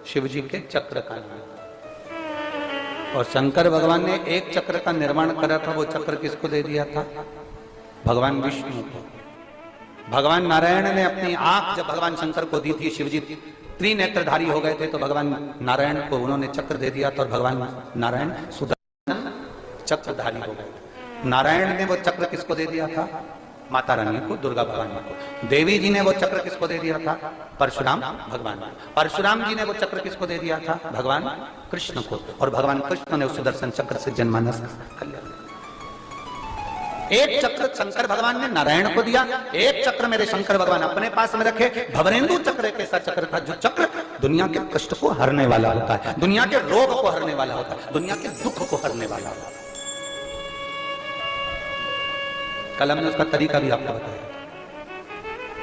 शिव जी के चक्र का नाम। और शंकर भगवान ने एक चक्र का निर्माण करा था, वो चक्र किसको दे दिया था? भगवान विष्णु को। भगवान नारायण ने अपनी आंख जब भगवान शंकर को दी थी, शिव जी त्रिनेत्रधारी हो गए थे, तो भगवान नारायण को उन्होंने चक्र दे दिया था और भगवान नारायण सुदर्शन चक्रधारी हो गए। नारायण ने वो चक्र किसको दे दिया था? माता रानी को, दुर्गा भवानी को। देवी जी ने वो चक्र किसको दे दिया था? परशुराम भगवान। परशुराम जी ने वो चक्र किसको दे दिया था? भगवान कृष्ण को। और भगवान कृष्ण ने उस सुदर्शन चक्र से जनमानस कल्याण। एक चक्र शंकर भगवान ने नारायण को दिया, एक चक्र मेरे शंकर भगवान अपने पास में रखे। भवरेंदु चक्र एक ऐसा चक्र था जो चक्र दुनिया के कष्ट को हरने वाला होता है, दुनिया के रोग को हरने वाला होता है, दुनिया के दुख को हरने वाला होता है। कल हमने उसका तरीका भी आपको बताया।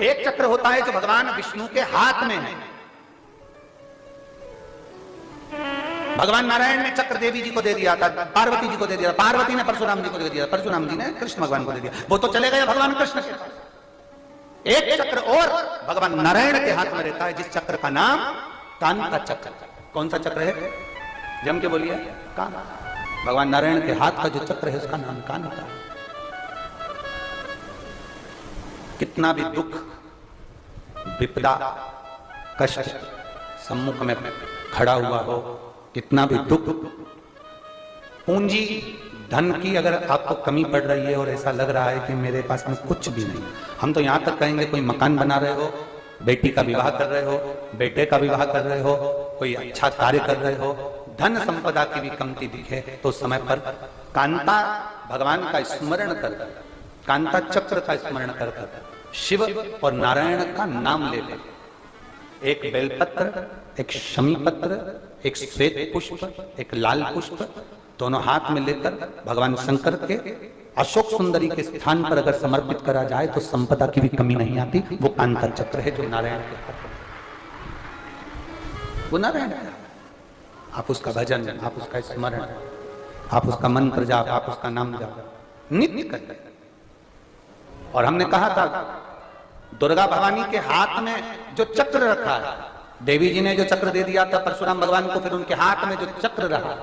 एक चक्र होता है जो भगवान विष्णु के हाथ में है। भगवान नारायण ने चक्र देवी जी को दे दिया था, पार्वती जी को दे दिया, पार्वती ने परशुराम जी को दे दिया, परशुराम जी ने कृष्ण भगवान को दे दिया। वो तो चले गए भगवान कृष्ण के पास। एक चक्र और भगवान नारायण के हाथ में रहता है, जिस चक्र का नाम कांता चक्र। कौन सा चक्र है? जम के बोलिए। कांता। भगवान नारायण के हाथ का जो चक्र है उसका नाम कांता। कितना भी दुख, विपदा, कष्ट सम्मुख में खड़ा हुआ हो, कितना भी दुख, पूंजी धन की अगर आपको कमी पड़ रही है और ऐसा लग रहा है कि मेरे पास में कुछ भी नहीं, हम तो यहां तक कहेंगे कोई मकान बना रहे हो, बेटी का विवाह कर रहे हो, बेटे का विवाह कर रहे हो, कोई अच्छा कार्य कर रहे हो, धन संपदा की भी कमती दिखे, तो उस समय पर कांता भगवान का स्मरण कर, कांता चक्र का स्मरण कर शिव और नारायण का नाम लेकर, एक बेलपत्र, एक शमी पत्र, एक श्वेत पुष्प, एक लाल पुष्प, दोनों हाथ में लेकर भगवान शंकर के अशोक सुंदरी के स्थान पर अगर समर्पित करा जाए तो संपदा की भी कमी नहीं आती। वो कांता चक्र है जो नारायण के हाथ में, वो नारायण है। आप उसका भजन, आप उसका स्मरण, आप उसका मंत्र जाप, आप उसका नाम जाप नित्य करें। और हमने कहा था दुर्गा भवानी के हाथ में जो चक्र रखा है, देवी जी ने जो चक्र दे दिया था परशुराम भगवान को, फिर उनके हाथ में जो चक्र रहा,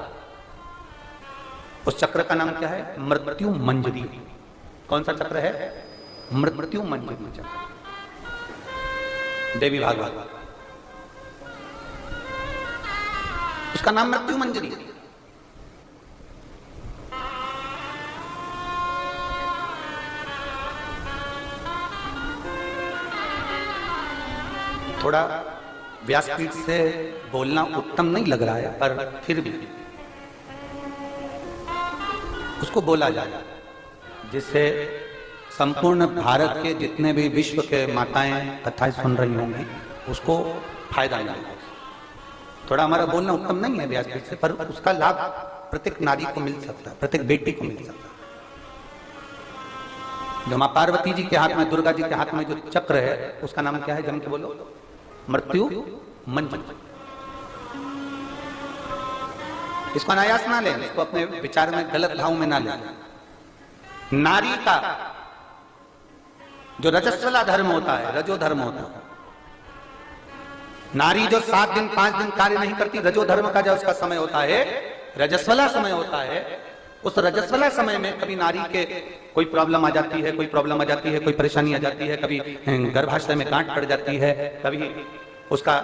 उस चक्र का नाम क्या है? मृत्यु मंजरी। कौन सा चक्र है? मृत्यु मंजरी चक्र, देवी भागवत, उसका नाम मृत्यु मंजरी। थोड़ा व्यासपीठ से बोलना उत्तम नहीं लग रहा है, पर फिर भी उसको बोला जाए, जिससे संपूर्ण भारत के जितने भी विश्व के माताएं कथाएं सुन रही होंगी उसको फायदा मिलेगा। थोड़ा हमारा बोलना उत्तम नहीं है व्यासपीठ से, पर उसका लाभ प्रत्येक नारी को मिल सकता है, प्रत्येक बेटी को मिल सकता है। जो मां पार्वती जी के हाथ में, दुर्गा जी के हाथ में जो चक्र है उसका नाम क्या है? जम के बोलो। मृत्यु मंजरी। इसको अनायास ना लें, इसको अपने विचार में गलत भाव में ना लें। नारी का जो रजस्वला धर्म होता है, रजो धर्म होता है, नारी जो 7 दिन 5 दिन कार्य नहीं करती, रजो धर्म का जो उसका समय होता है, रजस्वला समय होता है, उस रजस्वला समय में कभी नारी के कोई प्रॉब्लम आ जाती है, कोई प्रॉब्लम आ जाती है, कोई परेशानी आ जाती है, कभी गर्भाशय में गांठ पड़ जाती है, कभी उसका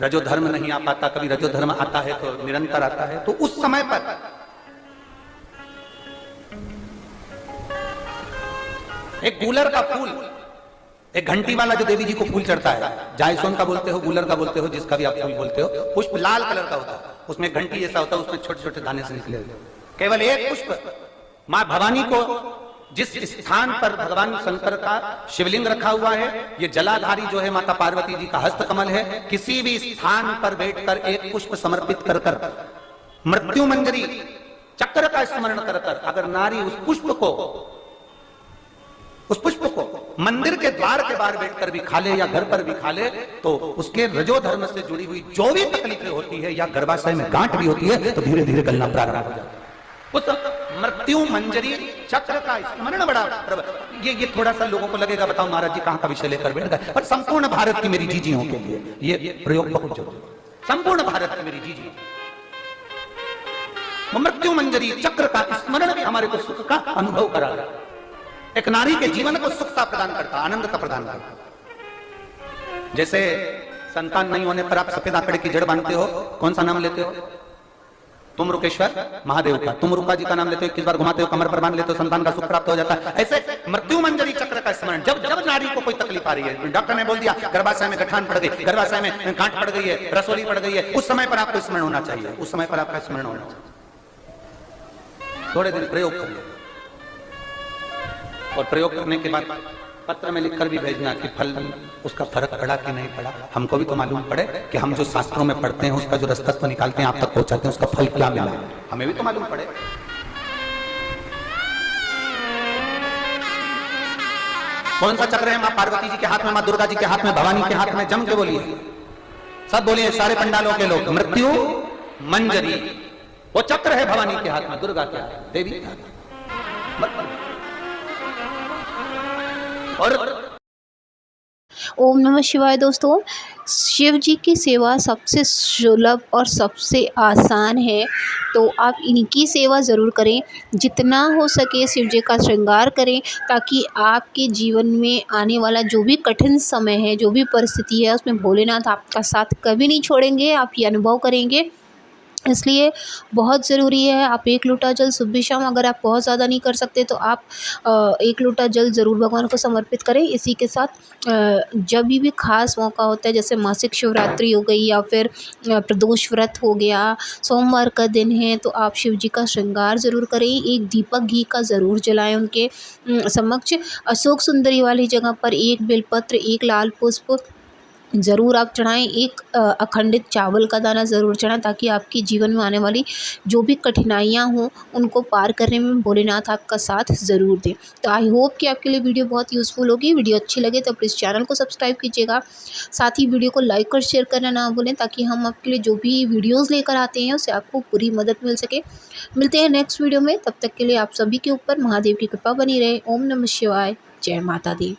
रजो धर्म नहीं आ पाता, कभी रजो धर्म आता है तो निरंतर आता है। तो उस समय पर एक गूलर का फूल, एक घंटी वाला जो देवी जी को फूल चढ़ता है, जायसोन का बोलते हो, गूलर का बोलते हो, जिसका भी आप फूल बोलते हो, पुष्प लाल कलर का होता है, उसमें घंटी जैसा होता है, उसमें छोटे छोटे दाने से निकले, केवल एक पुष्प। मां भवानी को जिस स्थान पर भगवान शंकर का शिवलिंग रखा हुआ है, ये जलाधारी जो है माता पार्वती जी का हस्त कमल है, किसी भी स्थान पर बैठकर एक पुष्प समर्पित कर कर मृत्यु मंजरी चक्र का स्मरण कर कर अगर नारी उस पुष्प को मंदिर के द्वार के बाहर बैठकर भी खा ले या घर पर भी खा ले, तो उसके रजो धर्म से जुड़ी हुई जो भी तकलीफें होती है या गर्भाशय में गांठ भी होती है तो धीरे धीरे गलना प्रारंभ हो जाता है। उस मृत्यु मंजरी चक्र का स्मरण बड़ा ये थोड़ा सा लोगों को लगेगा, बताओ महाराज जी कहां का विषय लेकर बैठ गए, पर संपूर्ण भारत की मेरी जीजियों के लिए ये प्रयोग बहुत जरूरी है। संपूर्ण भारत की मेरी जी जी। वो मृत्यु मंजरी चक्र का स्मरण भी हमारे को सुख का अनुभव करा। एक नारी के जीवन को सुखता प्रदान करता, आनंदता प्रदान करता। जैसे संतान नहीं होने पर आप सफेद आंकड़े की जड़ बांधते हो, कौन सा नाम लेते हो? तुम रुकेश्वर महादेव का। तुम रुका जी का नाम लेते हो, 21 बार घुमाते हो, कमर पर बांध लेते हो, संतान का सुख प्राप्त हो जाता है। ऐसे मृत्यु मंजरी चक्र का स्मरण जब जब नारी को कोई तकलीफ आ रही है, डॉक्टर ने बोल दिया गर्भाशय में गठान पड़ गई, गर्भाशय में गांठ पड़ गई है, रसोली पड़ गई है, उस समय पर आपको स्मरण होना चाहिए। उस समय पर आपका स्मरण होना चाहिए। थोड़े दिन प्रयोग करिए और प्रयोग करने के बाद पत्र में लिखकर भी भेजना कि फल उसका फर्क पड़ा कि नहीं पड़ा। हमको भी तो मालूम पड़े कि हम जो शास्त्रों में पढ़ते हैं उसका जो रसतत्व निकालते हैं, आप तक पहुंचाते हैं, उसका फल क्या मिला, हमें भी तो मालूम पड़े। कौन सा चक्र है? मां पार्वती जी के हाथ में, मां दुर्गा जी के हाथ में, भवानी के हाथ में। जम के बोलिए, सब बोलिए, सारे पंडालों के लोग। मृत्यु मंजरी वो चक्र है भवानी के हाथ में, दुर्गा के हाथ में, देवी के हाथ में। और ओम नमः शिवाय। दोस्तों, शिव जी की सेवा सबसे सुलभ और सबसे आसान है, तो आप इनकी सेवा ज़रूर करें। जितना हो सके शिव जी का श्रृंगार करें, ताकि आपके जीवन में आने वाला जो भी कठिन समय है, जो भी परिस्थिति है, उसमें भोलेनाथ आपका साथ कभी नहीं छोड़ेंगे। आप ये अनुभव करेंगे, इसलिए बहुत ज़रूरी है। आप 1 लोटा जल सुबह शाम, अगर आप बहुत ज़्यादा नहीं कर सकते तो आप 1 लोटा जल ज़रूर भगवान को समर्पित करें। इसी के साथ जब भी खास मौका होता है, जैसे मासिक शिवरात्रि हो गई या फिर प्रदोष व्रत हो गया, सोमवार का दिन है, तो आप शिव जी का श्रृंगार ज़रूर करें। एक दीपक घी का ज़रूर जलाएं उनके समक्ष। अशोक सुंदरी वाली जगह पर 1 बेलपत्र, 1 लाल पुष्प ज़रूर आप चढ़ाएं। 1 अखंडित चावल का दाना ज़रूर चढ़ाएं, ताकि आपके जीवन में आने वाली जो भी कठिनाइयाँ हों उनको पार करने में भोलेनाथ आपका साथ ज़रूर दें। तो आई होप कि आपके लिए वीडियो बहुत यूज़फुल होगी। वीडियो अच्छी लगे तो प्लीज़ चैनल को सब्सक्राइब कीजिएगा। साथ ही वीडियो को लाइक और शेयर करना ना भूलें, ताकि हम आपके लिए जो भी वीडियोज़ लेकर आते हैं उससे आपको पूरी मदद मिल सके। मिलते हैं नेक्स्ट वीडियो में, तब तक के लिए आप सभी के ऊपर महादेव की कृपा बनी रहे। ओम नमः शिवाय। जय माता दी।